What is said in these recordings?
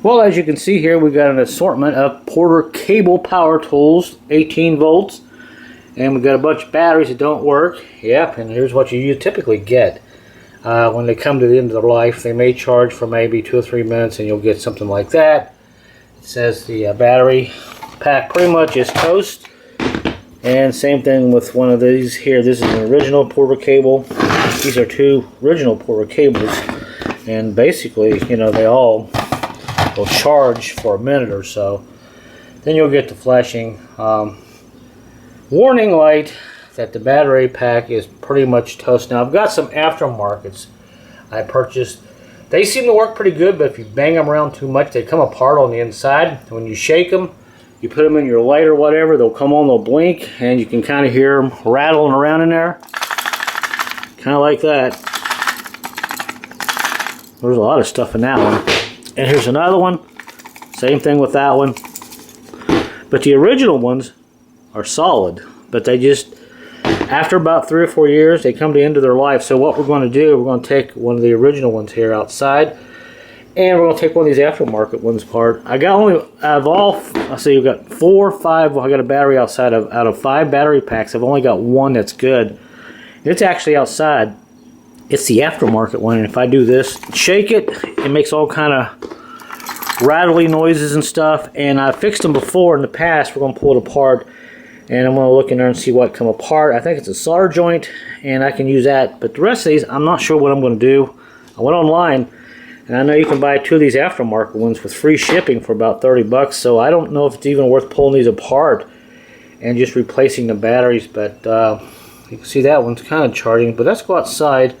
Well, as you can see here, we got an assortment of Porter cable power tools, 18 volts, and we got a bunch of batteries that don't work. Yep, and here's what you typically get. When they come to the end of their life, they may charge for maybe 2 or 3 minutes, and you'll get something like that. It says the battery pack pretty much is toast. And same thing with one of these here. This is an original Porter cable. These are 2 original Porter cables, and basically, you know, they all will charge for a minute or so. Then you'll get the flashing warning light that the battery pack is pretty much toast. Now I've got some aftermarkets I purchased. They seem to work pretty good, but if you bang them around too much, they come apart on the inside. When you shake them, you put them in your light or whatever, they'll come on, they'll blink, and you can kind of hear them rattling around in there. Kind of like that. There's a lot of stuff in that one. And here's another one. Same thing with that one. But the original ones are solid. But they just, after about 3 or 4 years, they come to the end of their life. So what we're going to do, we're going to take one of the original ones here outside, and we're going to take one of these aftermarket ones apart. I got only, out of all, I see you've got 4 or 5, well, I got a battery outside of, out of 5 battery packs, I've only got one that's good. It's actually outside. It's the aftermarket one, and if I do this, shake it, it makes all kind of rattly noises and stuff, and I fixed them before in the past. We're going to pull it apart, and I'm going to look in there and see what come apart. I think it's a solder joint, and I can use that, but the rest of these, I'm not sure what I'm going to do. I went online, and I know you can buy 2 of these aftermarket ones with free shipping for about 30 bucks, so I don't know if it's even worth pulling these apart and just replacing the batteries, but you can see that one's kind of charging. But let's go outside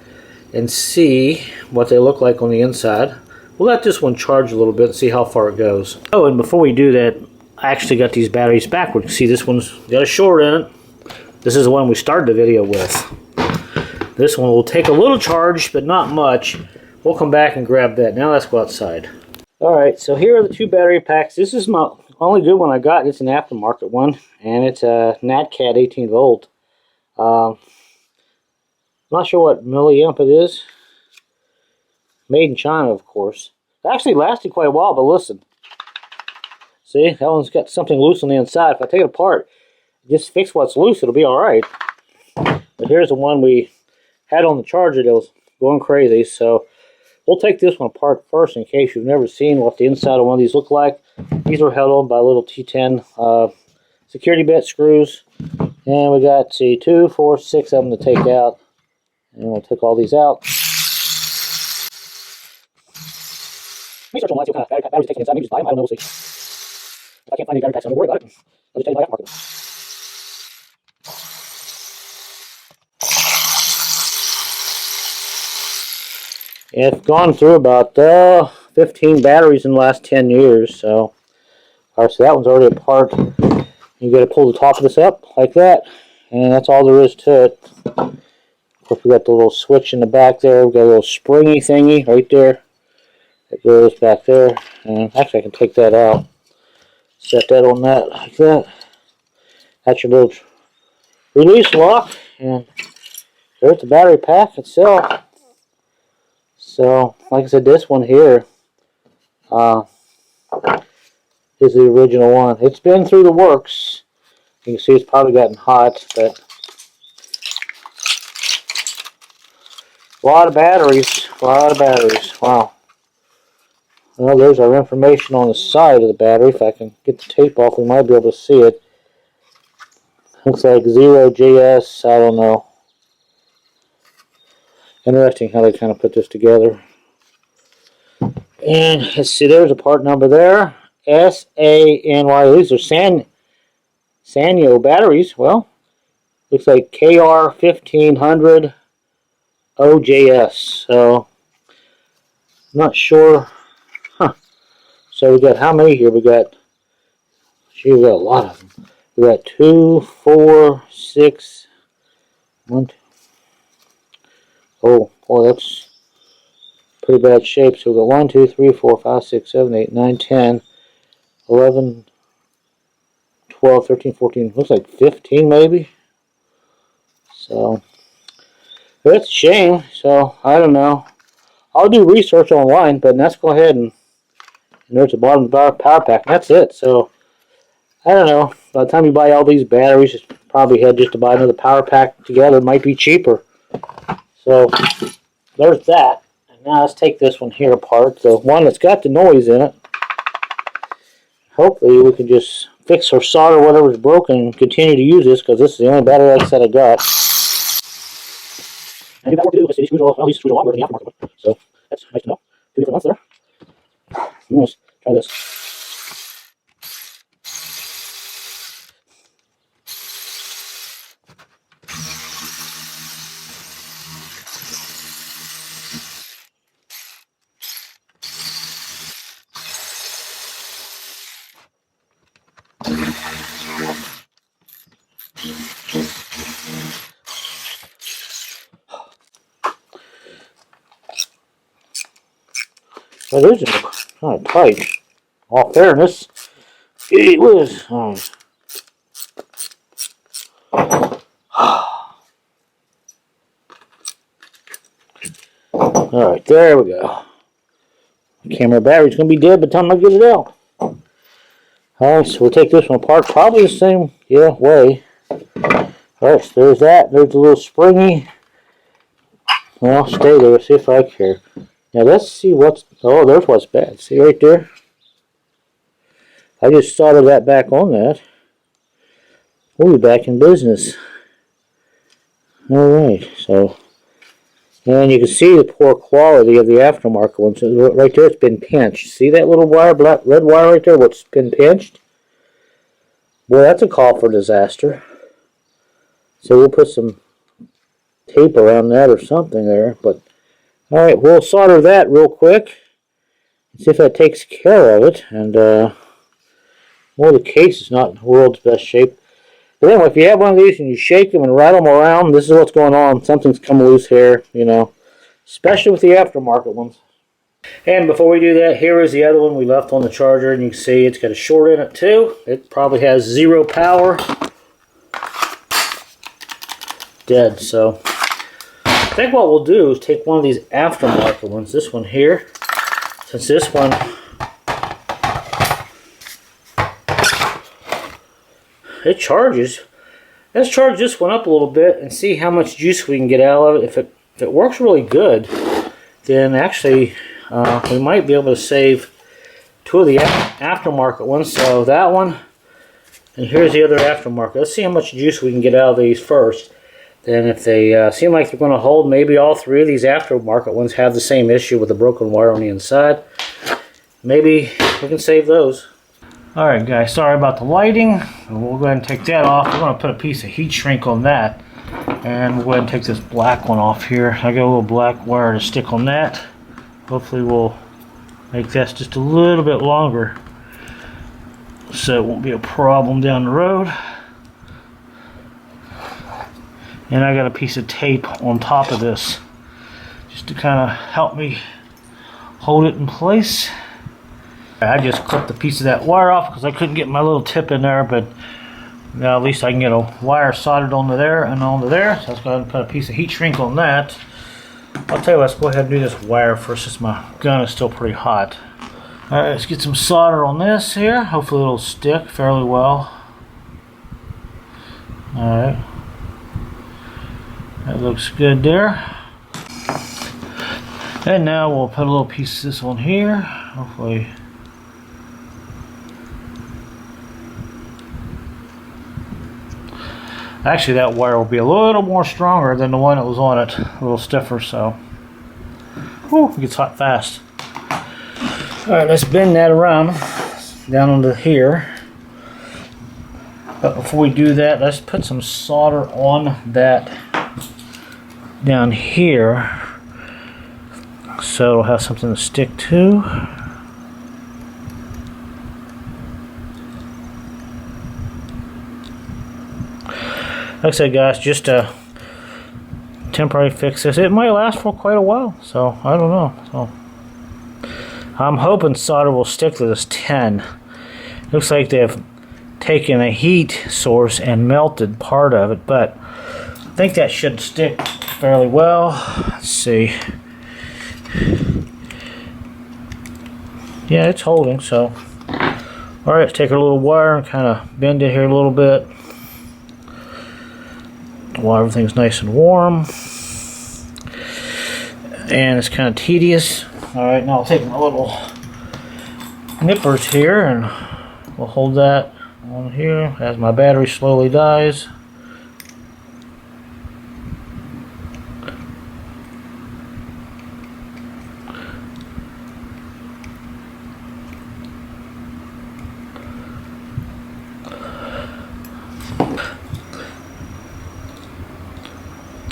and see what they look like on the inside. We'll let this one charge a little bit and see how far it goes. Oh, and before we do that, I actually got these batteries backwards. See, this one's got a short in it. This is the one we started the video with. This one will take a little charge, but not much. We'll come back and grab that. Now let's go outside. Alright, so here are the 2 battery packs. This is my only good one I got. It's an aftermarket one, and it's a NatCat 18 volt. Not sure what milliamp it is. Made in China, of course. It actually lasted quite a while, but listen. See, that one's got something loose on the inside. If I take it apart, just fix what's loose, it'll be alright. But here's the one we had on the charger that was going crazy, so we'll take this one apart first in case you've never seen what the inside of one of these look like. These were held on by little T10 security bit screws. And we got, see, 2, 4, 6 of them to take out. And we'll take all these out. Research online, see what kind of batteries take inside. Maybe just buy them. I don't know, we'll see. If I can't find any battery packs, don't worry about it. I'll just tell you my aftermarket. It's gone through about 15 batteries in the last 10 years. So, alright, so that one's already apart. You got to pull the top of this up like that, and that's all there is to it. Of course, we got the little switch in the back there. We got a little springy thingy right there that goes back there. And actually, I can take that out. Set that on that like that. That's your little release lock, and there's the battery pack itself. So, like I said, this one here is the original one. It's been through the works. You can see it's probably gotten hot, but a lot of batteries. A lot of batteries. Wow. Well, there's our information on the side of the battery. If I can get the tape off, we might be able to see it. Looks like 0JS. I don't know. Interesting how they kind of put this together. And let's see, there's a part number there. SANY. These are Sanyo batteries. Well, looks like KR1500 OJS. So, I'm not sure. So we got how many here? We got, gee, we got a lot of them. We got 2, 4, 6, 1, 2. Oh, boy, that's pretty bad shape. So we got 1, 2, 3, 4, 5, 6, 7, 8, 9, 10, 11, 12, 13, 14. Looks like 15 maybe. So that's a shame. So I don't know. I'll do research online, but let's go ahead and and there's the bottom of the power pack. And that's it. So I don't know. By the time you buy all these batteries, it's probably had just to buy another power pack together. It might be cheaper. So there's that. And now let's take this one here apart. The one that's got the noise in it. Hopefully we can just fix or solder whatever's broken and continue to use this, because this is the only battery set I got. And if that were to do, these screws are all longer than the aftermarket. So that's nice to know. 2 different ones there. Let's try this. Well, those are kind of tight. All fairness, it was. Alright, there we go. The camera battery's going to be dead by the time I get it out. Alright, so we'll take this one apart. Probably the same way. Alright, so there's that. There's a little springy. Well, stay there. See if I care. Now let's see what's... Oh, there's what's bad. See right there? I just soldered that back on that. We'll be back in business. Alright, so... And you can see the poor quality of the aftermarket ones. Right there, it's been pinched. See that little wire, black, red wire right there, what's been pinched? Boy, that's a call for disaster. So we'll put some tape around that or something there. But alright, we'll solder that real quick. See if that takes care of it. And, well, the case is not in the world's best shape. But anyway, if you have one of these and you shake them and rattle them around, this is what's going on. Something's come loose here, you know. Especially with the aftermarket ones. And before we do that, here is the other one we left on the charger. And you can see it's got a short in it too. It probably has 0 power. Dead. So I think what we'll do is take one of these aftermarket ones. This one here. Since this one... it charges. Let's charge this one up a little bit and see how much juice we can get out of it. If it works really good, then actually we might be able to save 2 of the aftermarket ones. So that one, and here's the other aftermarket. Let's see how much juice we can get out of these first. Then if they seem like they're going to hold, maybe all 3 of these aftermarket ones have the same issue with the broken wire on the inside. Maybe we can save those. Alright guys, sorry about the lighting. We'll go ahead and take that off. We're going to put a piece of heat shrink on that. And we'll go ahead and take this black one off here. I got a little black wire to stick on that. Hopefully we'll make that just a little bit longer, so it won't be a problem down the road. And I got a piece of tape on top of this, just to kind of help me hold it in place. I just clipped a piece of that wire off because I couldn't get my little tip in there, but now at least I can get a wire soldered onto there and onto there. So let's go ahead and put a piece of heat shrink on that. I'll tell you what, let's go ahead and do this wire first since my gun is still pretty hot. Alright, let's get some solder on this here. Hopefully it'll stick fairly well. Alright. That looks good there. And now we'll put a little piece of this on here. Hopefully. Actually, that wire will be a little more stronger than the one that was on it. A little stiffer, so. Whew, it gets hot fast. Alright, let's bend that around down onto here. But before we do that, let's put some solder on that down here, so it'll have something to stick to. Like I said, guys, just a temporary fix this. It might last for quite a while, so I don't know. So I'm hoping solder will stick to this 10. Looks like they've taken a heat source and melted part of it, but I think that should stick fairly well. Let's see. Yeah, it's holding, so. Alright, let's take our little wire and kind of bend it here a little bit while everything's nice and warm. And it's kind of tedious. Alright, now I'll take my little nippers here and we'll hold that on here as my battery slowly dies.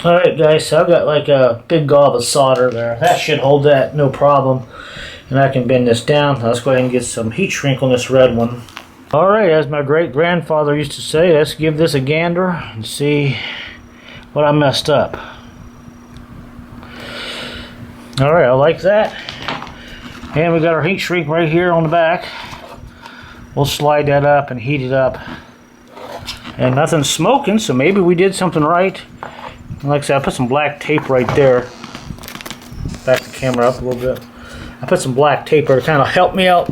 Alright guys, so I've got like a big gob of solder there. That should hold that, no problem. And I can bend this down. Now let's go ahead and get some heat shrink on this red one. Alright, as my great grandfather used to say, let's give this a gander and see what I messed up. Alright, I like that. And we got our heat shrink right here on the back. We'll slide that up and heat it up. And nothing's smoking, so maybe we did something right. Like I said, I put some black tape right there. Back the camera up a little bit. I put some black tape there to kind of help me out.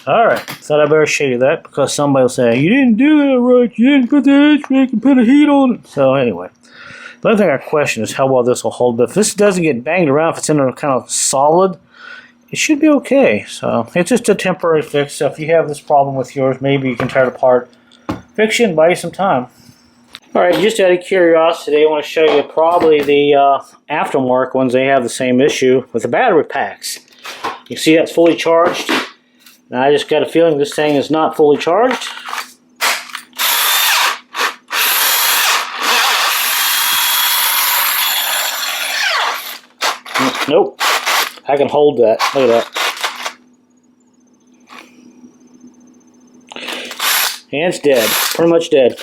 Alright, thought I better show you that because somebody will say, you didn't do that right, you didn't put the heat shrink and put a heat on it. So anyway, the other thing I question is how well this will hold, but if this doesn't get banged around, if it's in a kind of solid, it should be okay. So it's just a temporary fix, so if you have this problem with yours, maybe you can tear it apart, fix it and buy you some time. Alright, just out of curiosity, I want to show you probably the Aftermarket ones. They have the same issue with the battery packs. You see that's fully charged. Now I just got a feeling this thing is not fully charged. Nope. I can hold that. Look at that. And it's dead. Pretty much dead.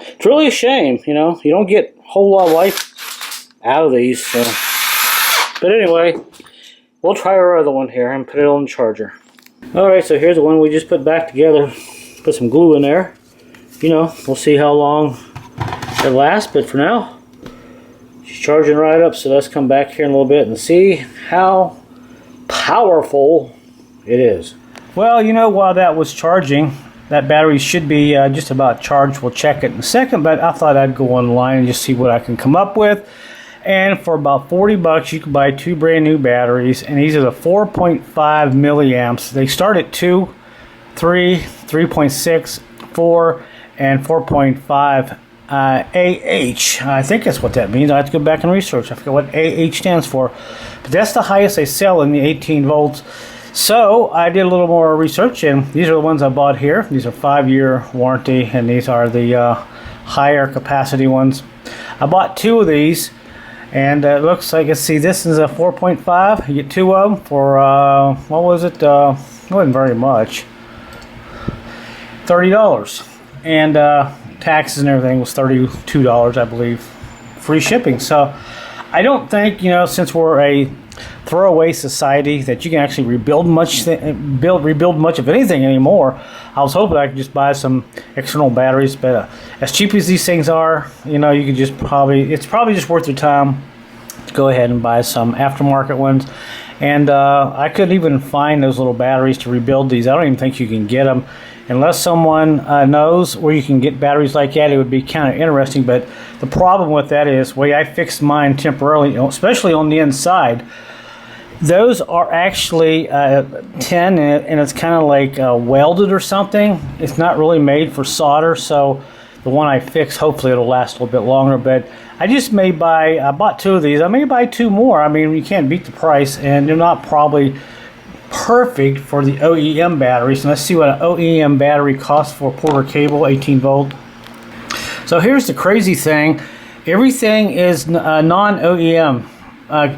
It's really a shame, you know. You don't get a whole lot of life out of these. So. But anyway, we'll try our other one here and put it on the charger. Alright, so here's the one we just put back together. Put some glue in there. You know, we'll see how long it lasts. But for now, she's charging right up. So let's come back here in a little bit and see how powerful it is. Well, you know, while that was charging, that battery should be just about charged. We'll check it in a second, but I thought I'd go online and just see what I can come up with. And for about 40 bucks, you can buy 2 brand new batteries, and these are the 4.5 milliamps. They start at 2, 3, 3.6, 4, and 4.5 AH. I think that's what that means. I have to go back and research. I forget what AH stands for. But that's the highest they sell in the 18 volts. So I did a little more research, and these are the ones I bought here. These are 5-year warranty, and these are the higher capacity ones. I bought 2 of these, and it looks like, let's see, this is a 4.5. You get 2 of them for, what was it? It wasn't very much. $30. And taxes and everything was $32, I believe. Free shipping. So I don't think, you know, since we're a throwaway society, that you can actually rebuild much of anything anymore. I was hoping I could just buy some external batteries, but as cheap as these things are, you know, you could just it's probably just worth your time to go ahead and buy some aftermarket ones. And I couldn't even find those little batteries to rebuild these. I don't even think you can get them unless someone knows where you can get batteries like that. It would be kind of interesting, but the problem with that is the way I fixed mine temporarily, you know, especially on the inside. Those are actually tin, and it's kind of like welded or something. It's not really made for solder, so the one I fixed, hopefully it'll last a little bit longer. But I bought 2 of these. I may buy 2 more. I mean, you can't beat the price, and they're not probably perfect for the OEM batteries. And let's see what an OEM battery costs for a Porter cable, 18 volt. So here's the crazy thing. Everything is non-OEM.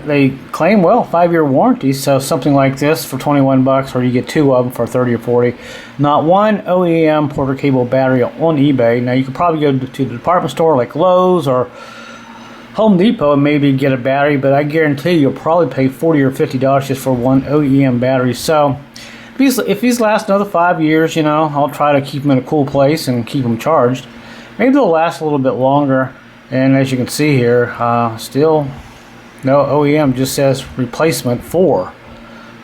They claim, well, 5-year warranty, so something like this for 21 bucks, or you get 2 of them for 30 or 40. Not one OEM Porter cable battery on eBay. Now, you could probably go to the department store like Lowe's or Home Depot and maybe get a battery, but I guarantee you'll probably pay $40 or $50 just for one OEM battery. So if these last another 5 years, you know, I'll try to keep them in a cool place and keep them charged. Maybe they'll last a little bit longer. And as you can see here, still no OEM, just says replacement for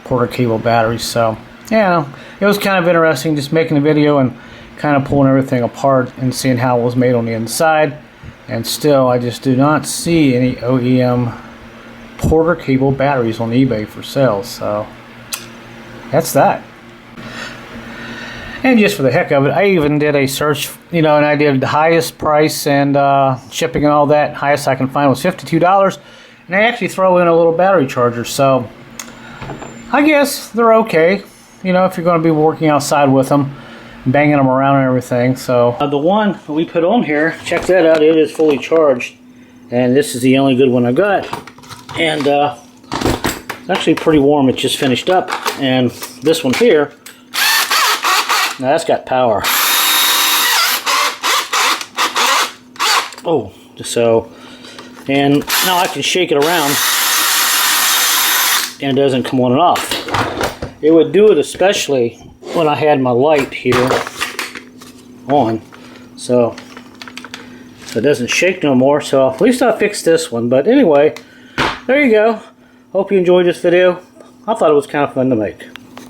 Porter cable batteries. So yeah, it was kind of interesting just making a video and kind of pulling everything apart and seeing how it was made on the inside. And still, I just do not see any OEM Porter cable batteries on eBay for sale. So that's that. And just for the heck of it, I even did a search, you know, and I did the highest price and shipping and all that. Highest I can find was $52. And I actually throw in a little battery charger. So I guess they're okay, you know, if you're going to be working outside with them, banging them around and everything. So the one we put on here, check that out, it is fully charged. And this is the only good one I got. And it's actually pretty warm, it just finished up. And this one here, now that's got power. Oh, so, and now I can shake it around and it doesn't come on and off. It would do it especially when I had my light here on. So it doesn't shake no more. So at least I fixed this one. But anyway, there you go. Hope you enjoyed this video. I thought it was kind of fun to make.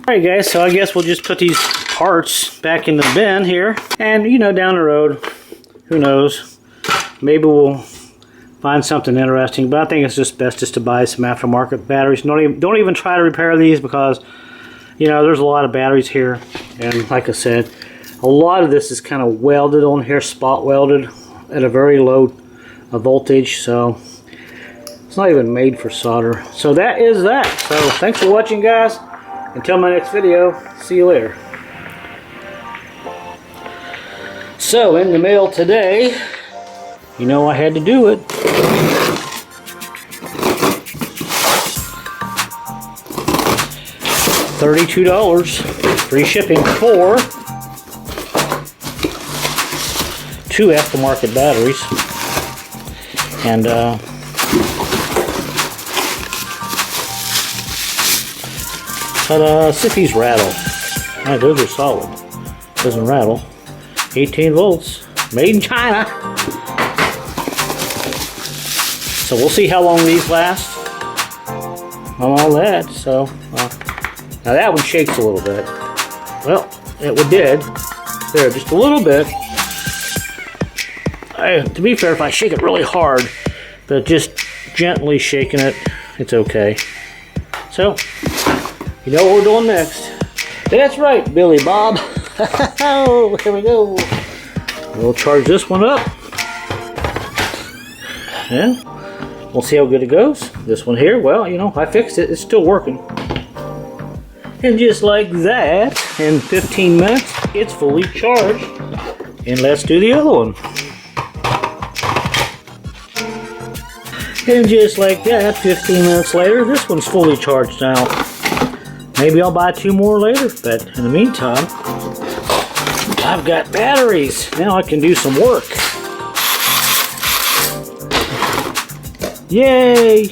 Alright guys, so I guess we'll just put these parts back in the bin here, and you know, down the road, who knows, maybe we'll find something interesting. But I think it's just best just to buy some aftermarket batteries. Don't even try to repair these, because you know, there's a lot of batteries here, and like I said, a lot of this is kind of welded on here, spot welded at a very low voltage, so it's not even made for solder. So that is that. So thanks for watching, guys. Until my next video, see you later. So, in the mail today, you know I had to do it. $32 free shipping for 2 aftermarket batteries. And see if these rattle. Yeah, those are solid. Doesn't rattle. 18 volts, made in China. So we'll see how long these last on all that. So now that one shakes a little bit. Well, it did there just a little bit. To be fair, if I shake it really hard, but just gently shaking it, it's okay. So you know what we're doing next. That's right, Billy Bob. Oh, here we go. We'll charge this one up. And we'll see how good it goes. This one here, well, you know, I fixed it. It's still working. And just like that, in 15 minutes, it's fully charged. And let's do the other one. And just like that, 15 minutes later, this one's fully charged now. Maybe I'll buy 2 more later, but in the meantime, I've got batteries. Now I can do some work. Yay!